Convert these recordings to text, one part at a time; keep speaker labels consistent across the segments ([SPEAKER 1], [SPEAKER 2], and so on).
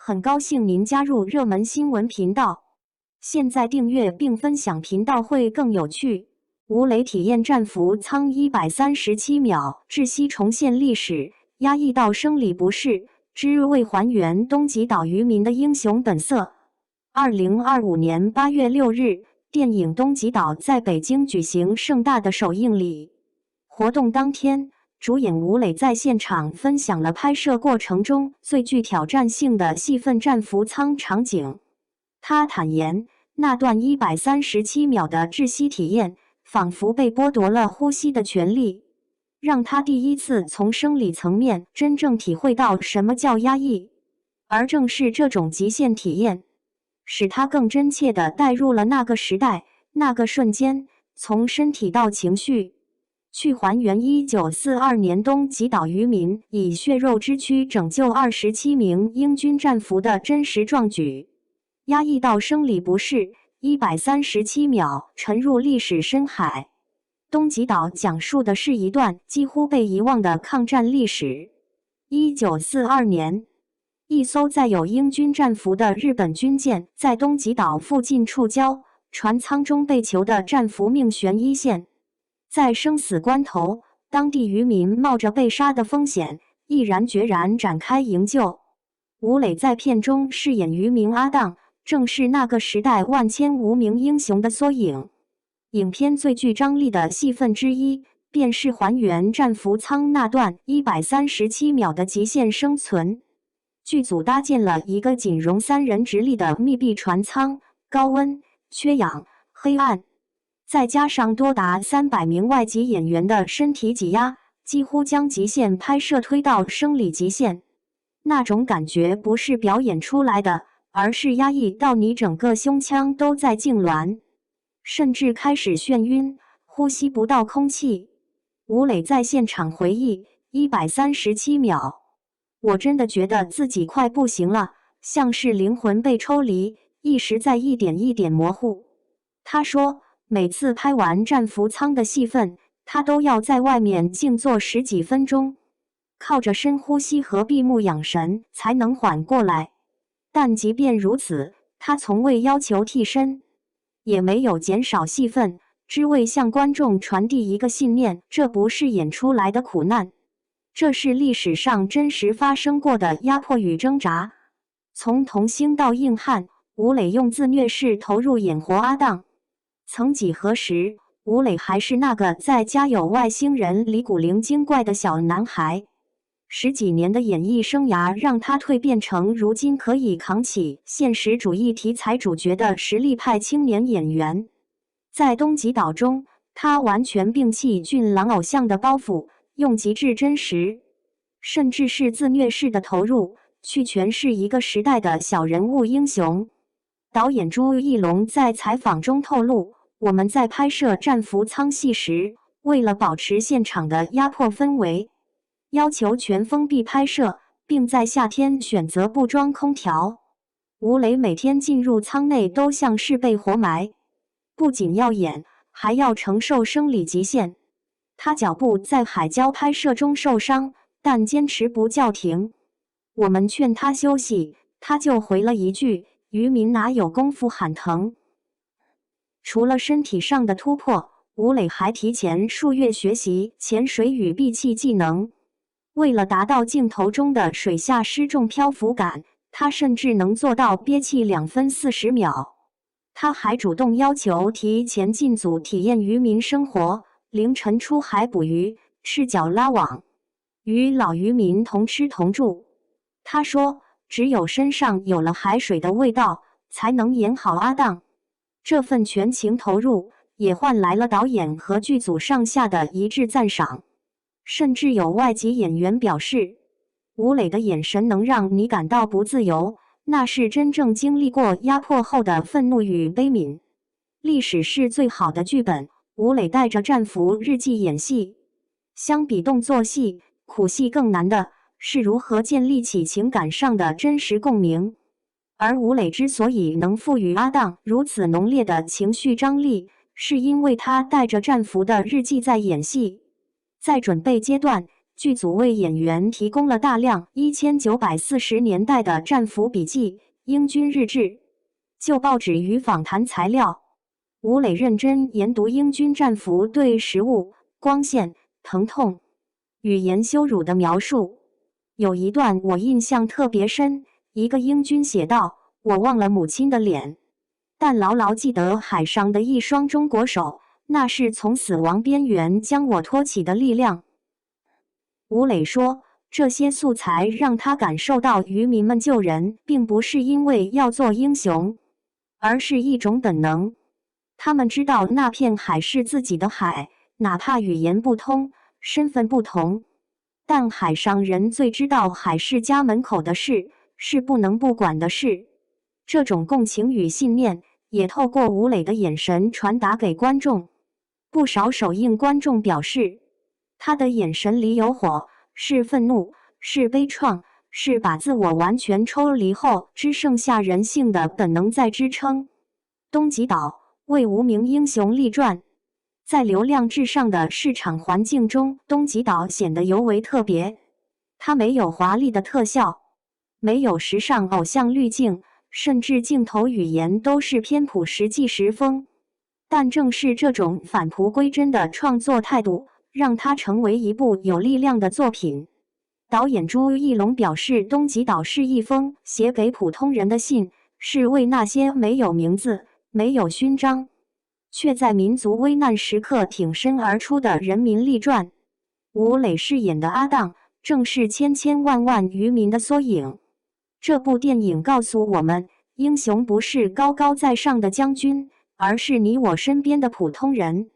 [SPEAKER 1] 很高兴您加入热门新闻频道，现在订阅并分享频道会更有趣。吴磊体验战俘舱137秒窒息重现历史，压抑到生理不适之为还原东极岛渔民的英雄本色。2025年8月6日，电影《东极岛》在北京举行盛大的首映礼。活动当天，主演吴磊在现场分享了拍摄过程中最具挑战性的戏份战俘舱场景。他坦言，那段137秒的窒息体验，仿佛被剥夺了呼吸的权利，让他第一次从生理层面真正体会到什么叫压抑。而正是这种极限体验，使他更真切地带入了那个时代、那个瞬间，从身体到情绪，去还原1942年东极岛渔民以血肉之躯拯救27名英军战俘的真实壮举。压抑到生理不适，137秒沉入历史深海。东极岛讲述的是一段几乎被遗忘的抗战历史。1942年，一艘载有英军战俘的日本军舰在东极岛附近触礁，船舱中被囚的战俘命悬一线。在生死关头，当地渔民冒着被杀的风险，毅然决然展开营救。吴磊在片中饰演渔民阿当，正是那个时代万千无名英雄的缩影。影片最具张力的戏份之一，便是还原战俘舱那段137秒的极限生存。剧组搭建了一个仅容3人直立的密闭船舱，高温、缺氧、黑暗，再加上多达300名外籍演员的身体挤压，几乎将极限拍摄推到生理极限。那种感觉不是表演出来的，而是压抑到你整个胸腔都在痉挛，甚至开始眩晕，呼吸不到空气。吴磊在现场回忆，137秒，我真的觉得自己快不行了，像是灵魂被抽离，意识在一点一点模糊。他说，每次拍完战俘舱的戏份，他都要在外面静坐10几分钟，靠着深呼吸和闭目养神才能缓过来。但即便如此，他从未要求替身，也没有减少戏份，只为向观众传递一个信念：这不是演出来的苦难，这是历史上真实发生过的压迫与挣扎。从童星到硬汉，吴磊用自虐式投入演活阿当。曾几何时，吴磊还是那个在家有外星人里古灵精怪的小男孩。10几年的演艺生涯让他蜕变成如今可以扛起现实主义题材主角的实力派青年演员。在东极岛中，他完全摒弃俊朗偶像的包袱，用极致真实，甚至是自虐式的投入，去诠释一个时代的小人物英雄。导演朱一龙在采访中透露，我们在拍摄战俘舱戏时，为了保持现场的压迫氛围，要求全封闭拍摄，并在夏天选择不装空调。吴磊每天进入舱内都像是被活埋，不仅要演，还要承受生理极限。他脚部在海礁拍摄中受伤，但坚持不叫停。我们劝他休息，他就回了一句：渔民哪有功夫喊疼。除了身体上的突破，吴磊还提前数月学习潜水与闭气技能。为了达到镜头中的水下失重漂浮感，他甚至能做到憋气2分40秒。他还主动要求提前进组体验渔民生活，凌晨出海捕鱼，赤脚拉网，与老渔民同吃同住。他说，只有身上有了海水的味道，才能演好阿当。这份全情投入，也换来了导演和剧组上下的一致赞赏。甚至有外籍演员表示，吴磊的眼神能让你感到不自由，那是真正经历过压迫后的愤怒与悲悯。历史是最好的剧本，吴磊带着战俘日记演戏。相比动作戏，苦戏更难的是如何建立起情感上的真实共鸣。而吴磊之所以能赋予阿当如此浓烈的情绪张力，是因为他带着战俘的日记在演戏。在准备阶段，剧组为演员提供了大量1940年代的战俘笔记、英军日志、旧报纸与访谈材料。吴磊认真研读英军战俘对食物、光线、疼痛、语言羞辱的描述。有一段我印象特别深，一个英军写道：“我忘了母亲的脸，但牢牢记得海上的一双中国手，那是从死亡边缘将我托起的力量。”吴磊说，这些素材让他感受到渔民们救人并不是因为要做英雄，而是一种本能。他们知道那片海是自己的海，哪怕语言不通，身份不同，但海上人最知道海是家门口的事，是不能不管的事。这种共情与信念也透过吴磊的眼神传达给观众。不少首映观众表示，他的眼神里有火，是愤怒，是悲怆，是把自我完全抽离后只剩下人性的本能在支撑。东极岛为无名英雄立传。在流量至上的市场环境中，东极岛显得尤为特别。它没有华丽的特效，没有时尚偶像滤镜，甚至镜头语言都是偏朴实纪实风。但正是这种返璞归真的创作态度，让它成为一部有力量的作品。导演朱一龙表示，东极岛是一封写给普通人的信，是为那些没有名字、没有勋章，却在民族危难时刻挺身而出的人民立传。吴磊饰演的阿当，正是千千万万渔民的缩影。这部电影告诉我们，英雄不是高高在上的将军，而是你我身边的普通人。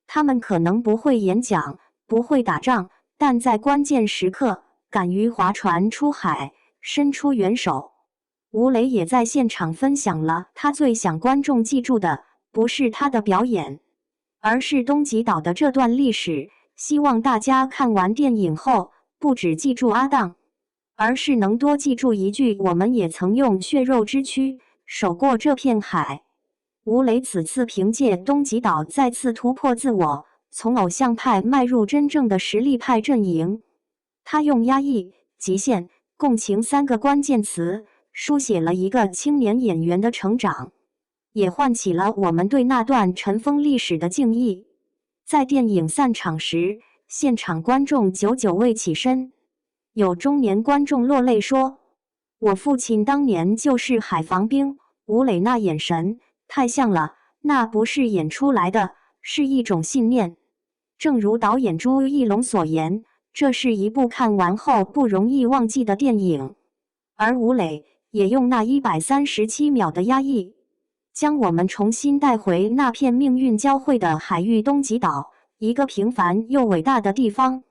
[SPEAKER 1] 他们可能不会演讲，不会打仗，但在关键时刻敢于划船出海，伸出援手。吴磊也在现场分享了他最想观众记住的，不是他的表演，而是东极岛的这段历史。希望大家看完电影后，不只记住阿当，而是能多记住一句：我们也曾用血肉之躯守过这片海。吴磊此次凭借东极岛再次突破自我，从偶像派迈入真正的实力派阵营。他用压抑、极限、共情3个关键词，书写了一个青年演员的成长，也唤起了我们对那段尘封历史的敬意。在电影散场时，现场观众久久未起身，有中年观众落泪说：“我父亲当年就是海防兵。”吴磊那眼神太像了，那不是演出来的，是一种信念。正如导演朱一龙所言，这是一部看完后不容易忘记的电影。而吴磊也用那137秒的压抑，将我们重新带回那片命运交汇的海域东极岛，一个平凡又伟大的地方。